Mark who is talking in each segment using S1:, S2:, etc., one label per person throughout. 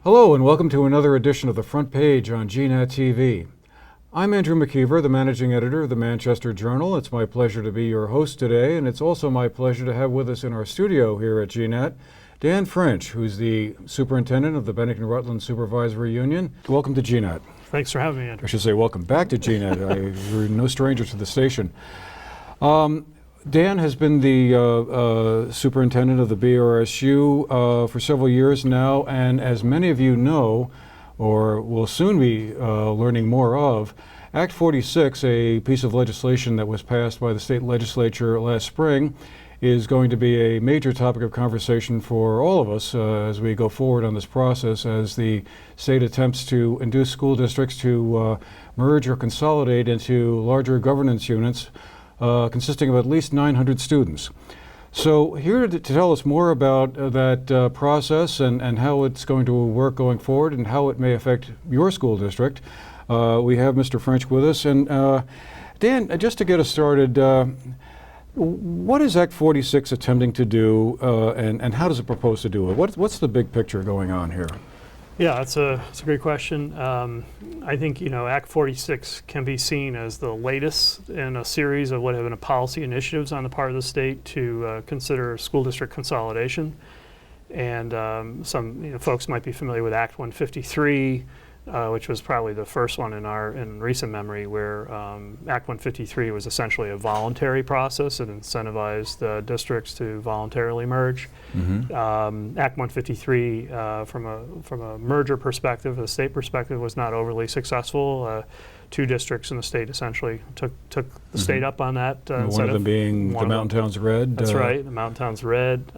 S1: Hello and welcome to another edition of the Front Page on GNAT TV. I'm Andrew McKeever, the managing editor of the Manchester Journal. It's my pleasure to be your host today, and it's also my pleasure to have with us in our studio here at GNAT Dan French, who's the superintendent of the Bennington-Rutland Supervisory Union. Welcome to GNAT.
S2: Thanks for having me, Andrew.
S1: I should say welcome back to GNAT. You're no stranger to the station. Dan has been the superintendent of the BRSU for several years now, and as many of you know, or will soon be learning more of, Act 46, a piece of legislation that was passed by the state legislature last spring, is going to be a major topic of conversation for all of us as we go forward on this process, as the state attempts to induce school districts to merge or consolidate into larger governance units consisting of at least 900 students. So here to tell us more about that process and how it's going to work going forward and how it may affect your school district, we have Mr. French with us. And Dan, just to get us started, what is Act 46 attempting to do and how does it propose to do it? What's the big picture going on here?
S2: Yeah, that's a great question. I think, Act 46 can be seen as the latest in a series of what have been policy initiatives on the part of the state to consider school district consolidation. And some folks might be familiar with Act 153, which was probably the first one in recent memory, where Act 153 was essentially a voluntary process. It incentivized districts to voluntarily merge. Mm-hmm. Act 153, from a merger perspective, a state perspective, was not overly successful. Two districts in the state essentially took the mm-hmm. state up on that.
S1: One of them being the Mountain Towns Red.
S2: That's right, the Mountain Towns Red.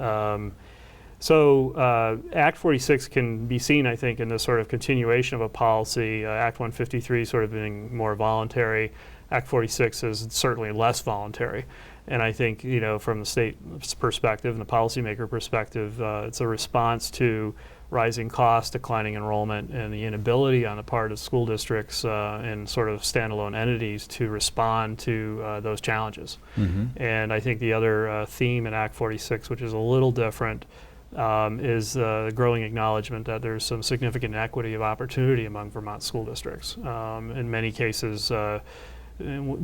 S2: So Act 46 can be seen, I think, in this sort of continuation of a policy. Act 153 sort of being more voluntary. Act 46 is certainly less voluntary. And I think, from the state's perspective and the policymaker perspective, it's a response to rising costs, declining enrollment, and the inability on the part of school districts and sort of standalone entities to respond to those challenges. Mm-hmm. And I think the other theme in Act 46, which is a little different, is the growing acknowledgement that there's some significant inequity of opportunity among Vermont school districts. In many cases,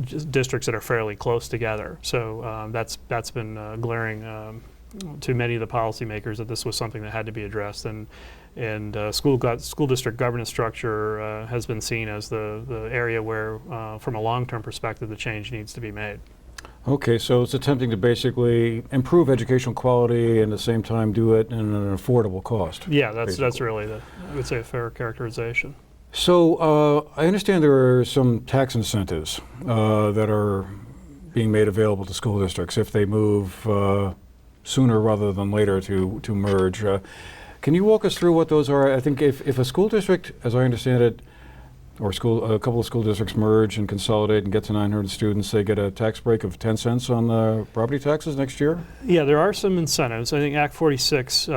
S2: just districts that are fairly close together. So that's been glaring to many of the policymakers that this was something that had to be addressed. And school district governance structure has been seen as the area where, from a long-term perspective, the change needs to be made.
S1: Okay, so it's attempting to basically improve educational quality and at the same time do it in an affordable cost.
S2: Yeah, that's really I would say, a fair characterization.
S1: So I understand there are some tax incentives that are being made available to school districts if they move sooner rather than later to merge. Can you walk us through what those are? I think if a school district, as I understand it, or a couple of school districts merge and consolidate and get to 900 students, they get a tax break of 10 cents on the property taxes next year?
S2: Yeah, there are some incentives. I think Act 46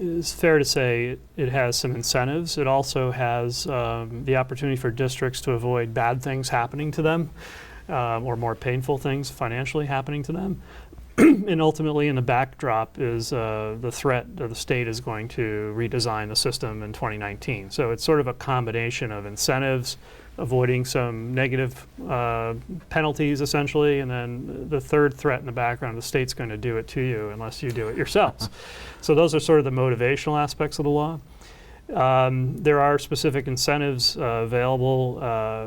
S2: is fair to say it has some incentives. It also has the opportunity for districts to avoid bad things happening to them or more painful things financially happening to them. And ultimately, in the backdrop is the threat that the state is going to redesign the system in 2019. So it's sort of a combination of incentives, avoiding some negative penalties, essentially, and then the third threat in the background, the state's going to do it to you unless you do it yourselves. So those are sort of the motivational aspects of the law. There are specific incentives available.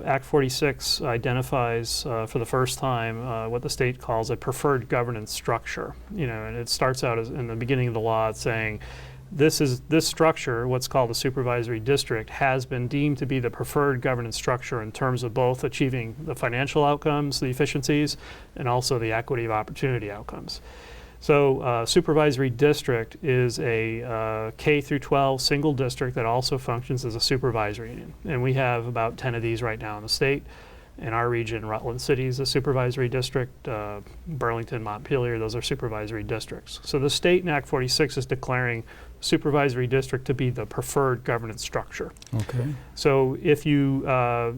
S2: Act 46 identifies for the first time what the state calls a preferred governance structure. And it starts out as in the beginning of the law saying this structure, what's called a supervisory district, has been deemed to be the preferred governance structure in terms of both achieving the financial outcomes, the efficiencies, and also the equity of opportunity outcomes. So supervisory district is a K through 12 single district that also functions as a supervisory union. And we have about 10 of these right now in the state. In our region, Rutland City is a supervisory district. Burlington, Montpelier, those are supervisory districts. So the state in Act 46 is declaring supervisory district to be the preferred governance structure.
S1: Okay.
S2: So if you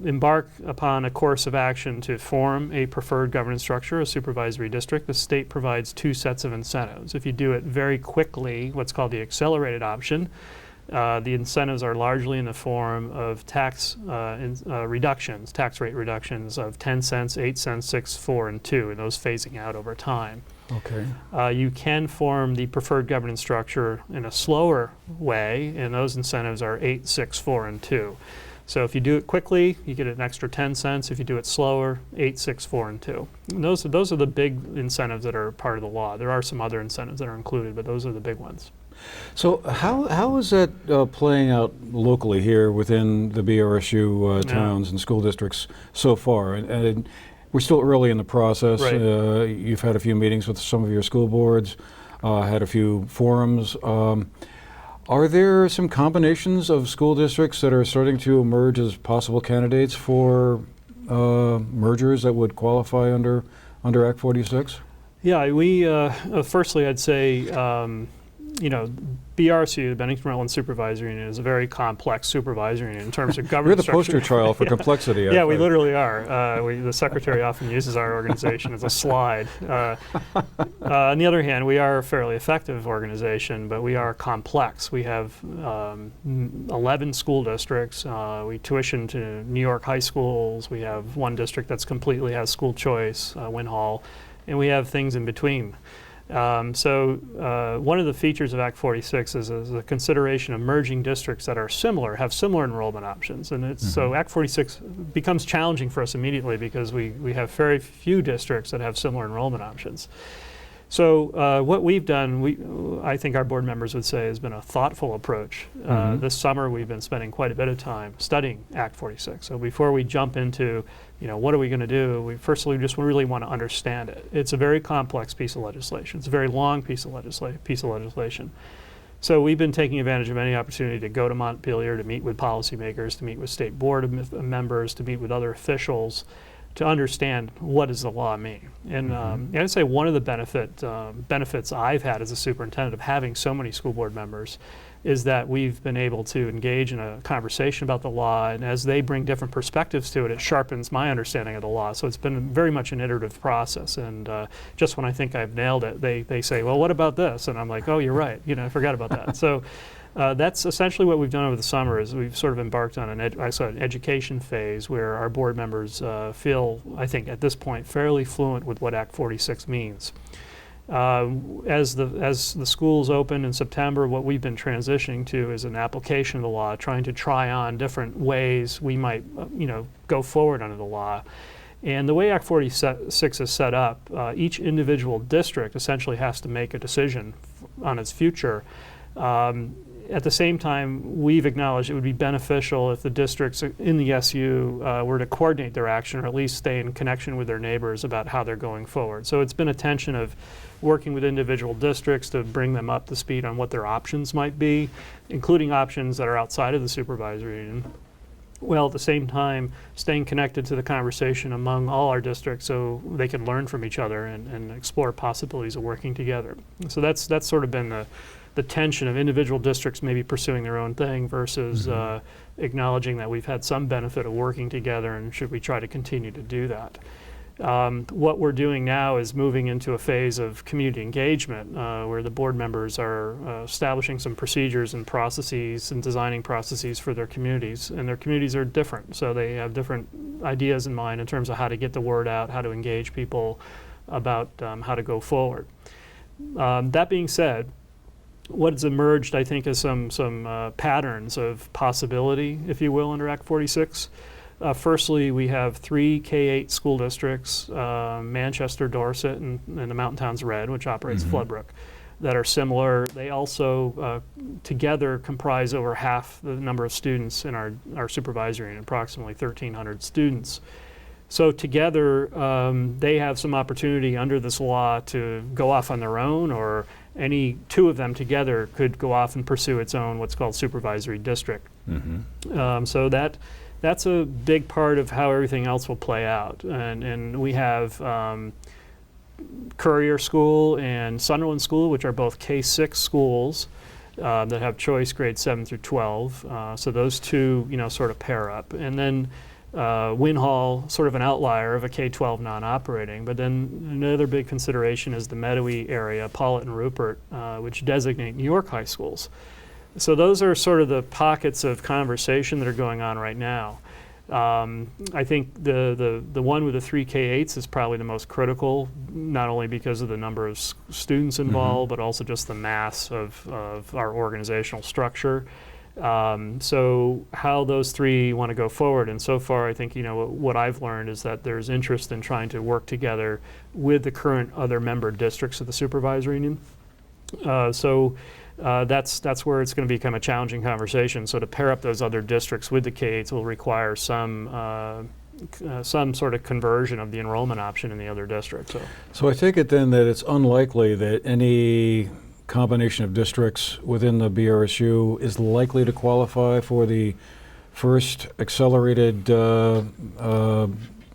S2: embark upon a course of action to form a preferred governance structure, a supervisory district, the state provides two sets of incentives. If you do it very quickly, what's called the accelerated option, The incentives are largely in the form of reductions, tax rate reductions of 10 cents, 8 cents, 6, 4, and 2, and those phasing out over time.
S1: Okay.
S2: You can form the preferred governance structure in a slower way, and those incentives are 8, 6, 4, and 2. So if you do it quickly, you get an extra 10 cents. If you do it slower, 8, 6, 4, and 2. And those are the big incentives that are part of the law. There are some other incentives that are included, but those are the big ones.
S1: So how is that playing out locally here within the BRSU towns and school districts so far? And we're still early in the process.
S2: Right.
S1: You've had a few meetings with some of your school boards, had a few forums. Are there some combinations of school districts that are starting to emerge as possible candidates for mergers that would qualify under Act 46?
S2: Yeah, we firstly I'd say BRSU, the Bennington Rutland Supervisory Union, is a very complex supervisory union in terms of governance.
S1: You're the poster child for complexity.
S2: Yeah, we literally are. The secretary often uses our organization as a slide. On the other hand, we are a fairly effective organization, but we are complex. We have 11 school districts. We tuition to New York high schools. We have one district that's completely has school choice, Wynn Hall, and we have things in between. So one of the features of Act 46 is a consideration of merging districts that are similar, have similar enrollment options. And it's, so Act 46 becomes challenging for us immediately because we have very few districts that have similar enrollment options. So what we've done, I think our board members would say, has been a thoughtful approach. This summer we've been spending quite a bit of time studying Act 46. So before we jump into what are we going to do, we just really want to understand it. It's a very complex piece of legislation. It's a very long piece of legislation. So we've been taking advantage of any opportunity to go to Montpelier, to meet with policymakers, to meet with state board members, to meet with other officials, to understand what does the law mean. And I'd say one of the benefits I've had as a superintendent of having so many school board members is that we've been able to engage in a conversation about the law, and as they bring different perspectives to it, it sharpens my understanding of the law. So it's been very much an iterative process, and just when I think I've nailed it, they say, well, what about this? And I'm like, oh, you're right, I forgot about that. So that's essentially what we've done over the summer is we've sort of embarked on an education phase where our board members feel, I think at this point, fairly fluent with what Act 46 means. As the schools open in September, what we've been transitioning to is an application of the law, trying to try on different ways we might, go forward under the law. And the way Act 46 is set up, each individual district essentially has to make a decision on its future. At the same time, we've acknowledged it would be beneficial if the districts in the SU were to coordinate their action or at least stay in connection with their neighbors about how they're going forward. So it's been a tension of working with individual districts to bring them up to speed on what their options might be, including options that are outside of the supervisory union. Well, at the same time, staying connected to the conversation among all our districts so they can learn from each other and explore possibilities of working together. So that's sort of been the tension of individual districts maybe pursuing their own thing versus acknowledging that we've had some benefit of working together and should we try to continue to do that. What we're doing now is moving into a phase of community engagement where the board members are establishing some procedures and processes and designing processes for their communities. And their communities are different, so they have different ideas in mind in terms of how to get the word out, how to engage people about how to go forward. That being said, what has emerged, I think, is some patterns of possibility, if you will, under Act 46. Firstly, we have 3 K-8 school districts, Manchester, Dorset, and the Mountain Towns Red, which operates Floodbrook, that are similar. They also together comprise over half the number of students in our supervisory unit, approximately 1,300 students. So together, they have some opportunity under this law to go off on their own, or any 2 of them together could go off and pursue its own what's called supervisory district. So that's a big part of how everything else will play out. And we have Courier School and Sunderland School, which are both K-6 schools that have choice grades 7 through 12. So those 2, sort of pair up. And then Wynn Hall, sort of an outlier of a K-12 non-operating. But then another big consideration is the Meadowy area, Paulet and Rupert, which designate New York high schools. So those are sort of the pockets of conversation that are going on right now. I think the one with the 3 K-8s is probably the most critical, not only because of the number of students involved, but also just the mass of our organizational structure. So how those three want to go forward, and so far I think what I've learned is that there's interest in trying to work together with the current other member districts of the supervisory union. That's where it's going to become a challenging conversation. So to pair up those other districts with the K-8s will require some sort of conversion of the enrollment option in the other districts.
S1: So I take it then that it's unlikely that any combination of districts within the BRSU is likely to qualify for the first accelerated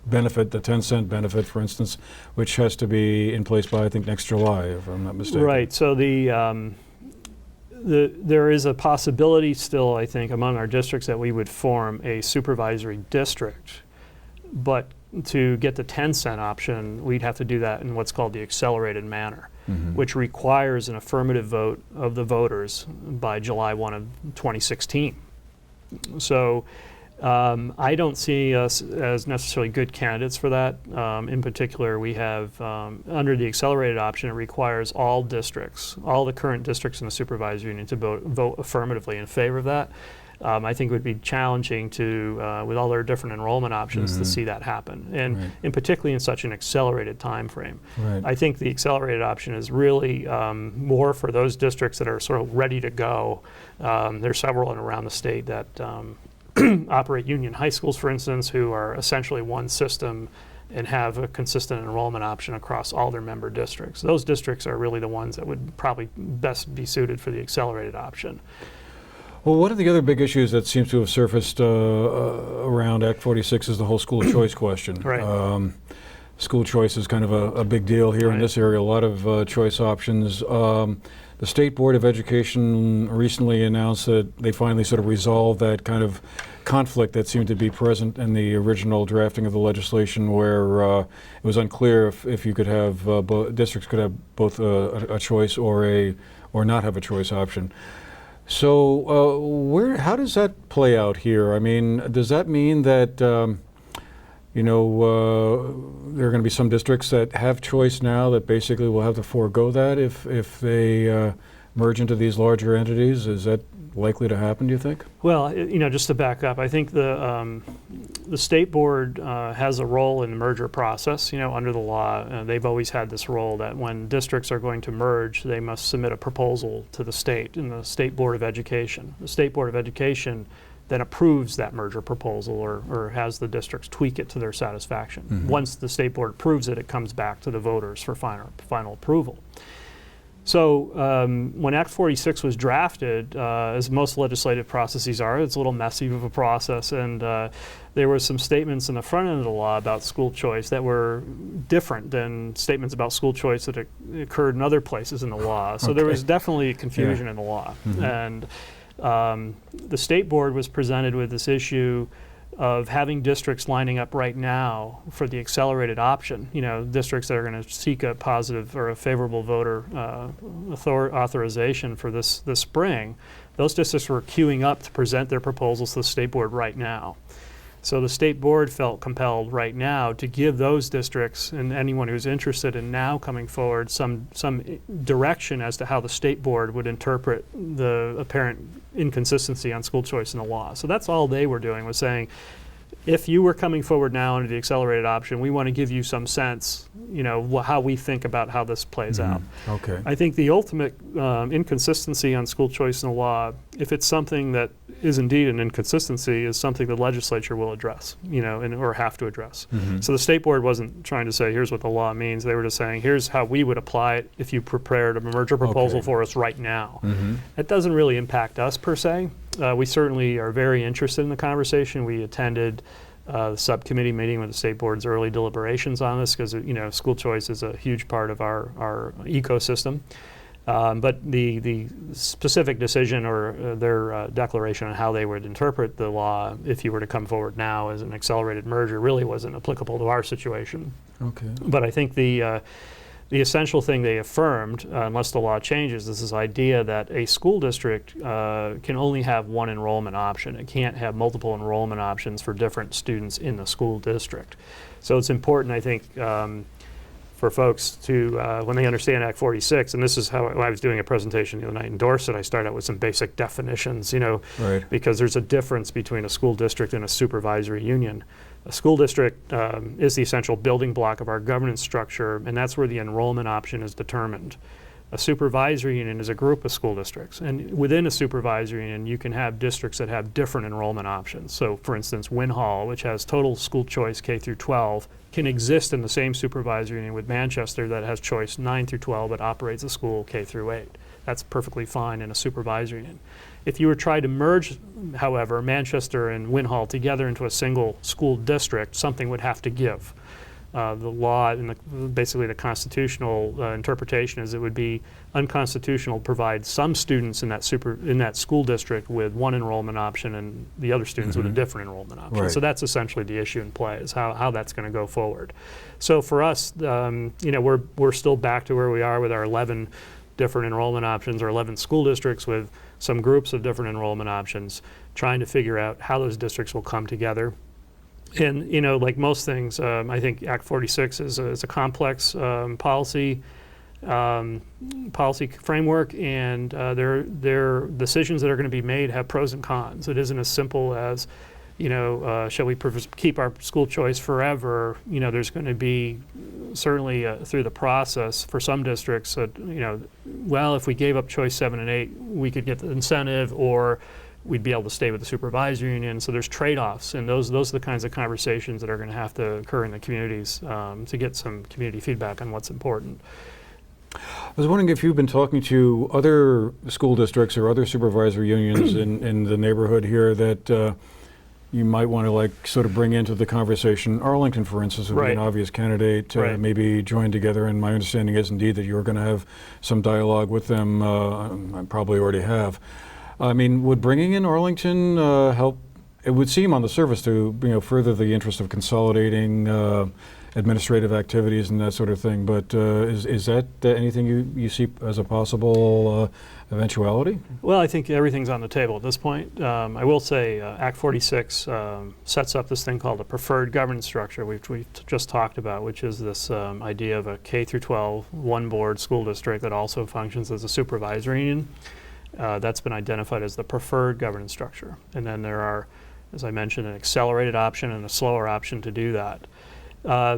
S1: benefit, the 10-cent benefit, for instance, which has to be in place by, I think, next July, if I'm not mistaken.
S2: Right. So there is a possibility still, I think, among our districts that we would form a supervisory district, but to get the 10-cent option, we'd have to do that in what's called the accelerated manner, which requires an affirmative vote of the voters by July 1 of 2016. So I don't see us as necessarily good candidates for that. In particular, we have, under the accelerated option, it requires all districts, all the current districts in the supervisory union to vote affirmatively in favor of that. I think it would be challenging to, with all their different enrollment options, to see that happen, and in particularly in such an accelerated time frame. I think the accelerated option is really more for those districts that are sort of ready to go. There's several around the state that operate union high schools, for instance, who are essentially one system and have a consistent enrollment option across all their member districts. Those districts are really the ones that would probably best be suited for the accelerated option.
S1: Well, one of the other big issues that seems to have surfaced around Act 46 is the whole school choice question. School choice is kind of a big deal here in this area, a lot of choice options. The State Board of Education recently announced that they finally sort of resolved that kind of conflict that seemed to be present in the original drafting of the legislation, where it was unclear if you could have districts could have both a choice or not have a choice option. So how does that play out here? I mean, does that mean that there are going to be some districts that have choice now that basically will have to forego that if they merge into these larger entities? Is that likely to happen, do you think?
S2: Well, just to back up, I think the state board has a role in the merger process. Under the law, they've always had this role that when districts are going to merge, they must submit a proposal to the state in the State Board of Education. The State Board of Education then approves that merger proposal or has the districts tweak it to their satisfaction. Once the state board approves it, it comes back to the voters for final approval. So when Act 46 was drafted, as most legislative processes are, it's a little messy of a process, and there were some statements in the front end of the law about school choice that were different than statements about school choice that occurred in other places in the law. So there was definitely confusion in the law. And the state board was presented with this issue of having districts lining up right now for the accelerated option, districts that are going to seek a positive or a favorable voter authorization for this spring. Those districts were queuing up to present their proposals to the state board right now. So the state board felt compelled right now to give those districts and anyone who's interested in now coming forward some direction as to how the state board would interpret the apparent inconsistency on school choice in the law. So that's all they were doing, was saying, if you were coming forward now under the accelerated option, we want to give you some sense, how we think about how this plays out.
S1: Okay.
S2: I think the ultimate inconsistency on school choice in the law, if it's something that is indeed an inconsistency, is something the legislature will address, or have to address. So the state board wasn't trying to say, here's what the law means. They were just saying, here's how we would apply it if you prepared a merger proposal for us right now. That doesn't really impact us per se. We certainly are very interested in the conversation. We attended the subcommittee meeting with the state board's early deliberations on this because, school choice is a huge part of our ecosystem. But the specific decision or their declaration on how they would interpret the law, if you were to come forward now as an accelerated merger, really wasn't applicable to our situation.
S1: Okay.
S2: But I think the the essential thing they affirmed, unless the law changes, is this idea that a school district can only have one enrollment option. It can't have multiple enrollment options for different students in the school district. So it's important, I think, for folks to, when they understand Act 46, and this is how I was doing a presentation the other night in Dorset, I started out with some basic definitions,
S1: Right.
S2: because there's a difference between a school district and a supervisory union. A school district is the essential building block of our governance structure, and that's where the enrollment option is determined. A supervisory union is a group of school districts, and within a supervisory union, you can have districts that have different enrollment options. So, for instance, Win Hall, which has total school choice K through 12, can exist in the same supervisory union with Manchester that has choice 9 through 12 but operates a school K through 8. That's perfectly fine in a supervisory union. If you were trying to merge, however, Manchester and Win Hall together into a single school district, something would have to give. The law and basically the constitutional interpretation is it would be unconstitutional to provide some students in that school district with one enrollment option and the other students with a different enrollment option.
S1: Right.
S2: So that's essentially the issue in play, is how that's going to go forward. So for us, we're still back to where we are with our 11 different enrollment options, or 11 school districts with some groups of different enrollment options, trying to figure out how those districts will come together. And like most things, I think Act 46 is a complex policy framework, and their decisions that are going to be made have pros and cons. It isn't as simple as, shall we keep our school choice forever? There's going to be certainly through the process for some districts, well, if we gave up choice 7 and 8, we could get the incentive, or we'd be able to stay with the supervisory union. So there's trade-offs, and those are the kinds of conversations that are going to have to occur in the communities to get some community feedback on what's important.
S1: I was wondering if you've been talking to other school districts or other supervisory unions in the neighborhood here that you might want to sort of bring into the conversation. Arlington, for instance, would be an obvious candidate to
S2: Right.
S1: maybe join together, and my understanding is indeed that you're going to have some dialogue with them. I probably already have. I mean, would bringing in Arlington help? It would seem on the surface to further the interest of consolidating administrative activities and that sort of thing. But is that anything you see as a possible eventuality?
S2: Well, I think everything's on the table at this point. I will say Act 46 sets up this thing called a preferred governance structure, which we just talked about, which is this idea of a K through 12 one board school district that also functions as a supervisory union. That's been identified as the preferred governance structure. And then there are, as I mentioned, an accelerated option and a slower option to do that.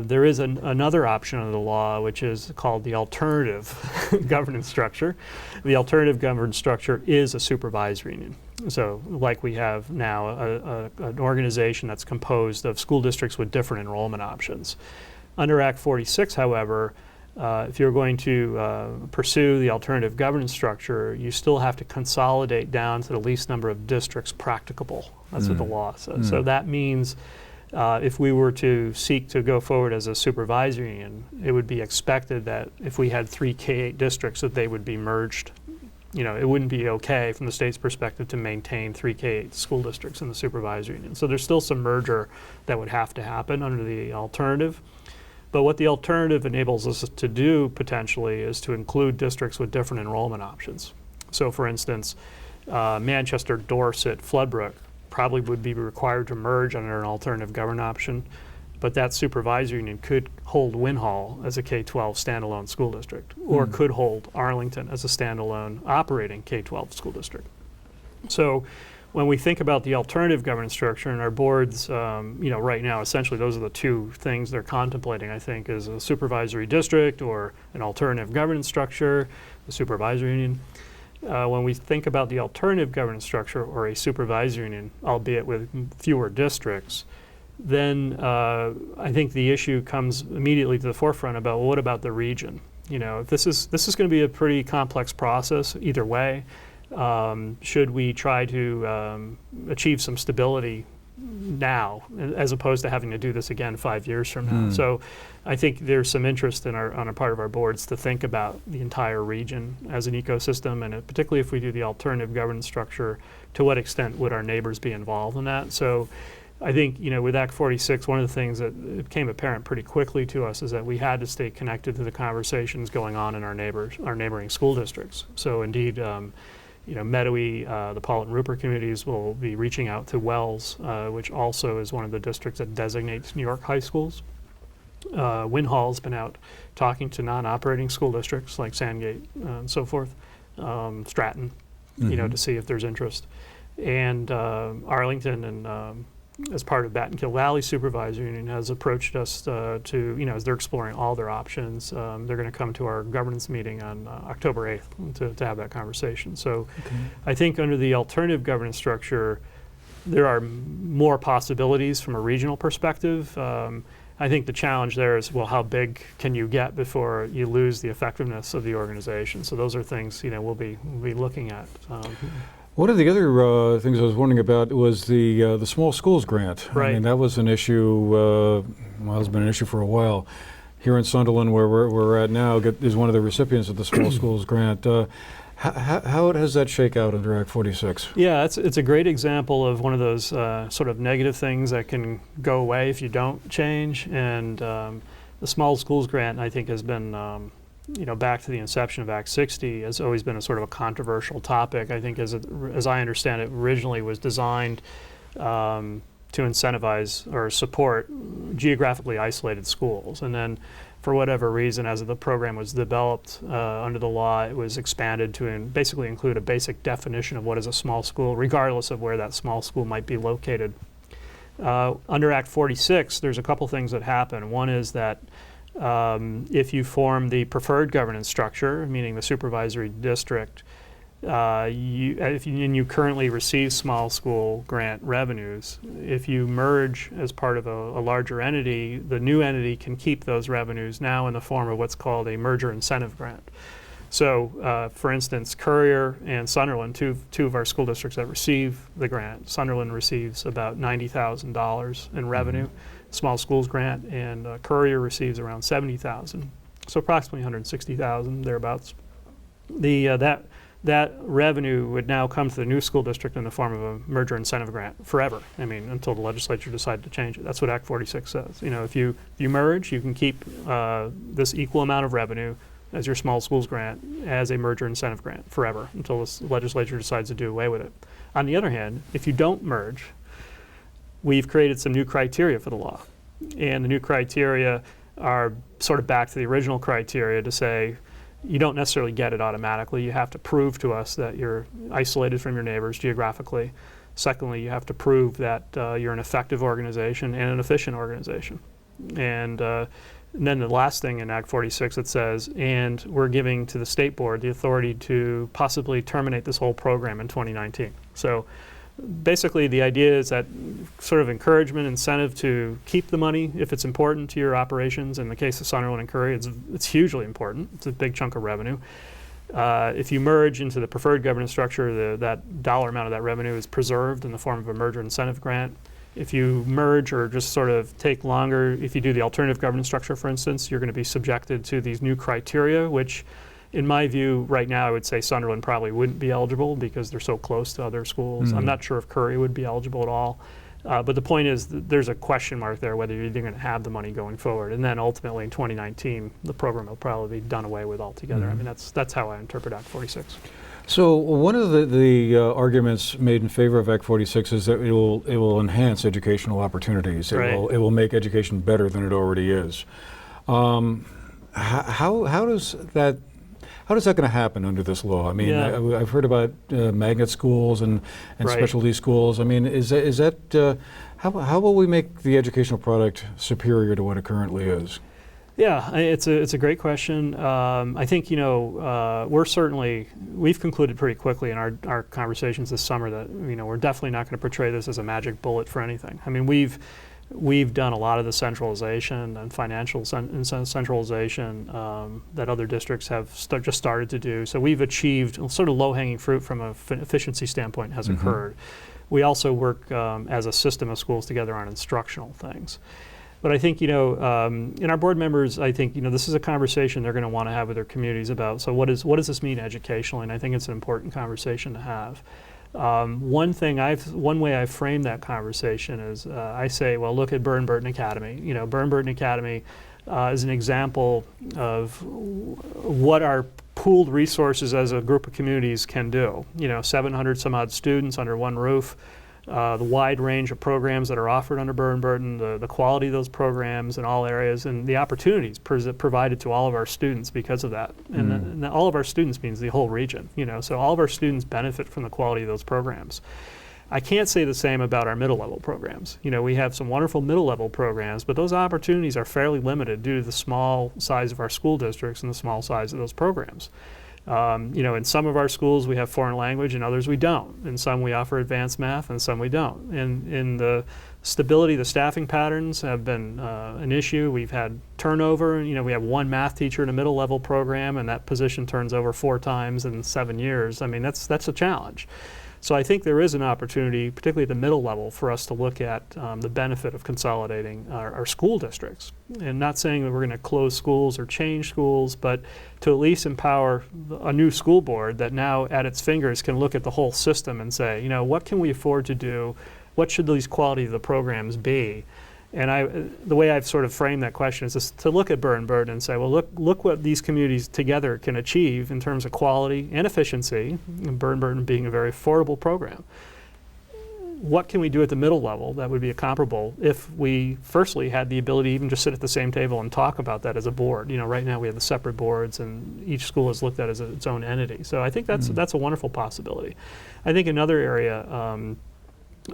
S2: There is another option under the law, which is called the alternative governance structure. The alternative governance structure is a supervisory union. So like we have now, an organization that's composed of school districts with different enrollment options. Under Act 46, however, if you're going to pursue the alternative governance structure, you still have to consolidate down to the least number of districts practicable. That's what the law says. So that means if we were to seek to go forward as a supervisory union, it would be expected that if we had 3 K-8 districts, that they would be merged. It wouldn't be okay from the state's perspective to maintain 3 K-8 school districts in the supervisory union. So there's still some merger that would have to happen under the alternative. But what the alternative enables us to do potentially is to include districts with different enrollment options. So for instance, Manchester, Dorset, Floodbrook probably would be required to merge under an alternative governance option, but that supervisory union could hold Win Hall as a K-12 standalone school district, or could hold Arlington as a standalone operating K-12 school district. So when we think about the alternative governance structure in our boards, right now, essentially those are the two things they're contemplating, I think, is a supervisory district or an alternative governance structure, the supervisory union. When we think about the alternative governance structure or a supervisory union, albeit with fewer districts, then I think the issue comes immediately to the forefront about, well, what about the region? This is going to be a pretty complex process either way. Should we try to achieve some stability now, as opposed to having to do this again 5 years from now? So I think there's some interest on a part of our boards to think about the entire region as an ecosystem, and particularly if we do the alternative governance structure, to what extent would our neighbors be involved in that? So I think, with Act 46, one of the things that it became apparent pretty quickly to us is that we had to stay connected to the conversations going on in our neighboring school districts. So indeed, Meadowy, the Paulett and Rupert communities will be reaching out to Wells, which also is one of the districts that designates New York high schools. Winhall's been out talking to non-operating school districts like Sandgate and so forth, Stratton, to see if there's interest. And Arlington and as part of Battenkill Valley Supervisor Union has approached us to, as they're exploring all their options, they're going to come to our governance meeting on October 8th to have that conversation. So I think under the alternative governance structure, there are more possibilities from a regional perspective. I think the challenge there is, well, how big can you get before you lose the effectiveness of the organization? So those are things, we'll be looking at.
S1: One of the other things I was wondering about was the small schools grant.
S2: Right.
S1: I mean, that was an issue, it's been an issue for a while. Here in Sunderland, where we're at now, is one of the recipients of the small schools grant. How does that shake out under Act 46?
S2: Yeah, it's a great example of one of those sort of negative things that can go away if you don't change. And the small schools grant, I think, has been back to the inception of Act 60, has always been a sort of a controversial topic. I think, as I understand it, originally was designed to incentivize or support geographically isolated schools. And then, for whatever reason, as the program was developed under the law, it was expanded to basically include a basic definition of what is a small school, regardless of where that small school might be located. Under Act 46, there's a couple things that happen. One is that if you form the preferred governance structure, meaning the supervisory district, you currently receive small school grant revenues, if you merge as part of a larger entity, the new entity can keep those revenues now in the form of what's called a merger incentive grant. So, for instance, Courier and Sunderland, two of our school districts that receive the grant, Sunderland receives about $90,000 in revenue, small schools grant, and Courier receives around $70,000, so approximately $160,000 thereabouts. That revenue would now come to the new school district in the form of a merger incentive grant forever. I mean, until the legislature decided to change it. That's what Act 46 says. If you merge, you can keep this equal amount of revenue as your small schools grant as a merger incentive grant forever until the legislature decides to do away with it. On the other hand, if you don't merge, we've created some new criteria for the law. And the new criteria are sort of back to the original criteria to say, you don't necessarily get it automatically. You have to prove to us that you're isolated from your neighbors geographically. Secondly, you have to prove that you're an effective organization and an efficient organization. And then the last thing in Act 46, it says, and we're giving to the state board the authority to possibly terminate this whole program in 2019. So basically the idea is that sort of encouragement, incentive to keep the money if it's important to your operations. In the case of Sunderland and Courier, it's hugely important. It's a big chunk of revenue. If you merge into the preferred governance structure, that dollar amount of that revenue is preserved in the form of a merger incentive grant. If you merge or just sort of take longer, if you do the alternative governance structure, for instance, you're going to be subjected to these new criteria, which in my view, right now, I would say Sunderland probably wouldn't be eligible because they're so close to other schools. I'm not sure if Courier would be eligible at all. But the point is there's a question mark there whether you're even going to have the money going forward. And then ultimately in 2019, the program will probably be done away with altogether. I mean, that's how I interpret Act 46.
S1: So one of the arguments made in favor of Act 46 is that it will enhance educational opportunities. It will make education better than it already is. How is that going to happen under this law? I mean, I've heard about magnet schools and specialty schools. I mean, how will we make the educational product superior to what it currently is?
S2: Yeah, it's a great question. I think we've concluded pretty quickly in our conversations this summer that we're definitely not going to portray this as a magic bullet for anything. I mean, we've done a lot of the centralization and financial centralization that other districts have just started to do. So we've achieved sort of low-hanging fruit from an efficiency standpoint has occurred. We also work as a system of schools together on instructional things. But I think, in our board members, I think, this is a conversation they're going to want to have with their communities about, so what does this mean educationally? And I think it's an important conversation to have. One way I've framed that conversation is I say, well, look at Burton Academy. You know, Burton Academy is an example of what our pooled resources as a group of communities can do. You know, 700 some odd students under one roof, the wide range of programs that are offered under Burton, the quality of those programs in all areas, and the opportunities provided to all of our students because of that. And all of our students means the whole region, you know, so all of our students benefit from the quality of those programs. I can't say the same about our middle level programs. You know, we have some wonderful middle level programs, but those opportunities are fairly limited due to the small size of our school districts and the small size of those programs. You know, in some of our schools we have foreign language, and others we don't. In some we offer advanced math, and some we don't. And in the stability, the staffing patterns have been an issue. We've had turnover. You know, we have one math teacher in a middle level program, and that position turns over 4 times in 7 years. I mean, that's a challenge. So I think there is an opportunity, particularly at the middle level, for us to look at the benefit of consolidating our school districts. And not saying that we're going to close schools or change schools, but to at least empower a new school board that now at its fingers can look at the whole system and say, you know, what can we afford to do? What should these quality of the programs be? And the way I've sort of framed that question is just to look at Burton and say, well, look what these communities together can achieve in terms of quality and efficiency, and Burton being a very affordable program. What can we do at the middle level that would be comparable if we firstly had the ability to even just sit at the same table and talk about that as a board? You know, right now we have the separate boards, and each school is looked at as its own entity. So I think that's a wonderful possibility. I think another area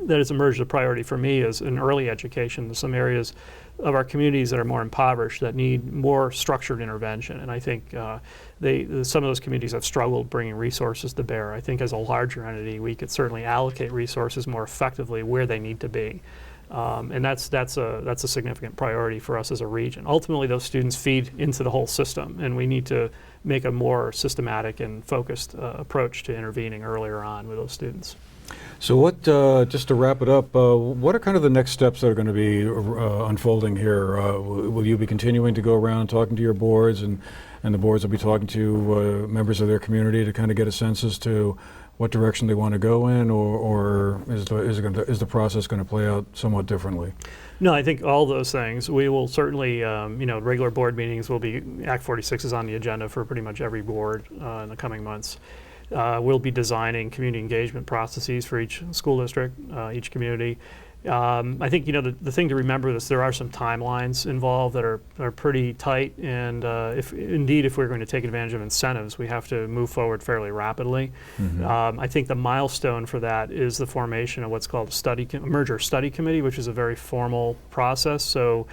S2: that has emerged as a priority for me is in early education. There's some areas of our communities that are more impoverished that need more structured intervention, and I think some of those communities have struggled bringing resources to bear. I think as a larger entity we could certainly allocate resources more effectively where they need to be, and that's a significant priority for us as a region. Ultimately those students feed into the whole system, and we need to make a more systematic and focused approach to intervening earlier on with those students.
S1: So what, just to wrap it up, what are kind of the next steps that are going to be unfolding here? Will you be continuing to go around talking to your boards, and the boards will be talking to members of their community to kind of get a sense as to what direction they want to go in, or is the process going to play out somewhat differently?
S2: No, I think all those things. We will certainly, you know, regular board meetings will be, Act 46 is on the agenda for pretty much every board in the coming months. We'll be designing community engagement processes for each school district, each community. I think, you know, the thing to remember is there are some timelines involved that are pretty tight, and if we're going to take advantage of incentives, we have to move forward fairly rapidly. I think the milestone for that is the formation of what's called a merger study committee, which is a very formal process. So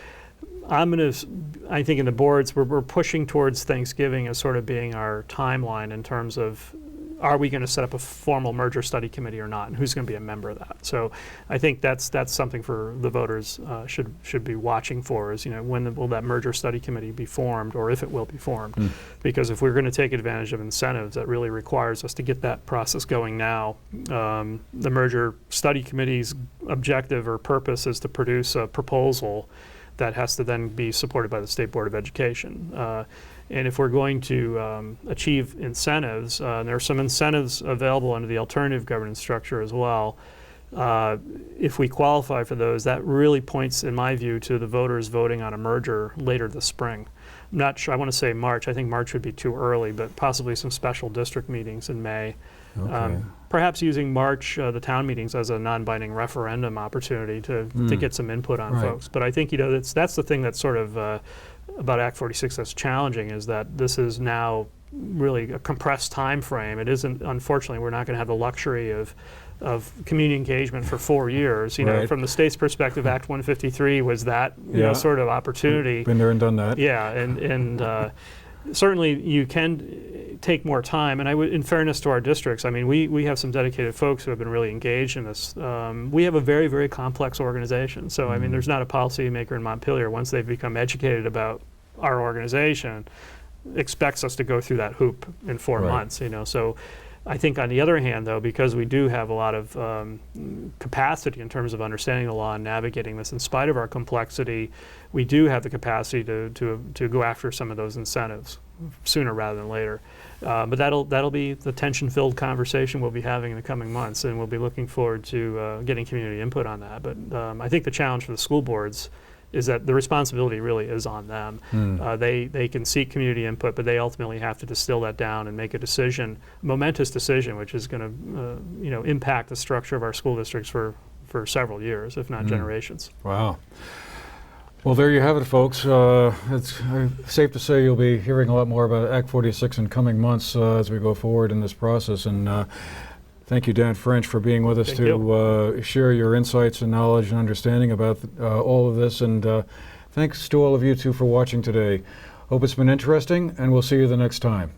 S2: I think in the boards, we're pushing towards Thanksgiving as sort of being our timeline in terms of, are we going to set up a formal merger study committee or not, and who's going to be a member of that? So I think that's something for the voters should be watching for, is, you know, when will that merger study committee be formed, or if it will be formed. Because if we're going to take advantage of incentives, that really requires us to get that process going now. The merger study committee's objective or purpose is to produce a proposal that has to then be supported by the State Board of Education. And if we're going to achieve incentives, there are some incentives available under the alternative governance structure as well. If we qualify for those, that really points, in my view, to the voters voting on a merger later this spring. I'm not sure, I want to say March. I think March would be too early, but possibly some special district meetings in May.
S1: Okay.
S2: Perhaps using March, the town meetings, as a non-binding referendum opportunity to get some input on folks. But I think, you know, that's the thing that's sort of about Act 46 that's challenging, is that this is now really a compressed time frame. It isn't, unfortunately, we're not going to have the luxury of community engagement for 4 years. You know, from the state's perspective, Act 153 was that you know, sort of opportunity.
S1: Been there and done that. Yeah,
S2: and certainly you can take more time. And in fairness to our districts, I mean, we have some dedicated folks who have been really engaged in this. We have a very, very complex organization. So, I mean, there's not a policymaker in Montpelier, once they've become educated about our organization, expects us to go through that hoop in 4 months, you know. So I think on the other hand, though, because we do have a lot of capacity in terms of understanding the law and navigating this, in spite of our complexity, we do have the capacity to go after some of those incentives. sooner rather than later. But that'll be the tension-filled conversation we'll be having in the coming months, and we'll be looking forward to getting community input on that. But I think the challenge for the school boards is that the responsibility really is on them. They can seek community input, but they ultimately have to distill that down and make a decision, momentous decision, which is going to impact the structure of our school districts for several years, if not generations.
S1: Wow. Well, there you have it, folks. It's safe to say you'll be hearing a lot more about Act 46 in coming months as we go forward in this process. And thank you, Dan French, for being with us
S2: Thank
S1: to share your insights and knowledge and understanding about all of this. And thanks to all of you, too, for watching today. Hope it's been interesting, and we'll see you the next time.